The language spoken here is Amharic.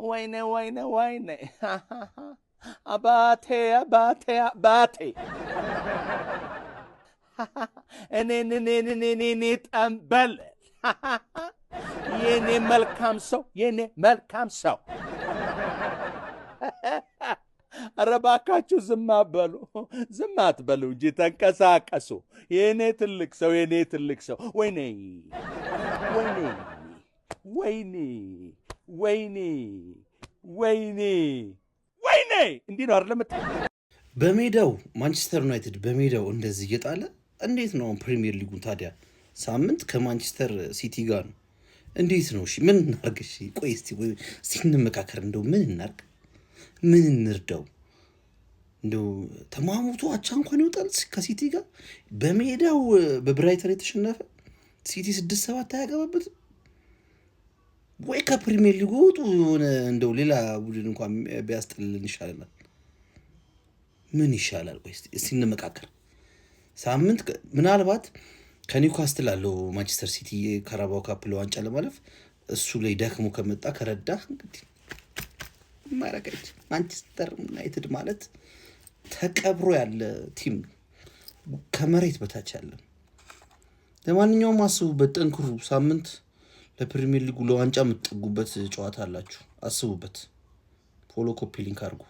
ወይኔ አባቴ እኔ ጠንበል የኔ መልካም ሰው ኧረ እባካችሁ ዝም አትበሉ እንጂ ተንቀሳቀሱ። የኔ ትልቅ ሰው ወይኔ እንዲህ ነው አይደለም። በሜዳው ማንቸስተር ዩናይትድ በሜዳው እንደዚህ እየጣለ እንዴት ነው ፕሪሚየር ሊጉን ታዲያ ሳምንት ከማንቸስተር ሲቲ ጋር ነው? እንዴት ነው? እሺ ምን እናርግ? እሺ ቆይ እስቲ እንመካከር። እንደው ምን እናርግ? ምን እንርዳው? እንደው ተማሙቶ አቻ እንኳን ይወጣል ከሲቲ ጋር በሜዳው በብራይተን የተሸነፈ ሲቲ 6-7 አያገባበትም ወይ? ከፕሪሚየር ሊጉ ወጡ እንደው ሌላ ቡድን እንኳን ቢያስጥልልን ይሻላል። ምን ይሻላል? ቆይ እስቲ እንመካከር። ሳምንት ምናልባት ከኒውካስትል አለው ማንቸስተር ሲቲ ካራባው ካፕ ለዋንጫ ለማለፍ እሱ ላይ ደክሞ ከመጣ ከረዳ እንግዲህ ማረጋጭ ማንቸስተር ዩናይትድ ማለት ተቀብሮ ያለ ቲም ከመሬት በታች ያለ። ለማንኛውም አስቡበት፣ ጠንክሩ። ሳምንት ለፕሪሚየር ሊጉ ለዋንጫ የምትጠጉበት ጨዋታ አላችሁ፣ አስቡበት። ፎሎ ኮፒ ሊንክ አድርጉ።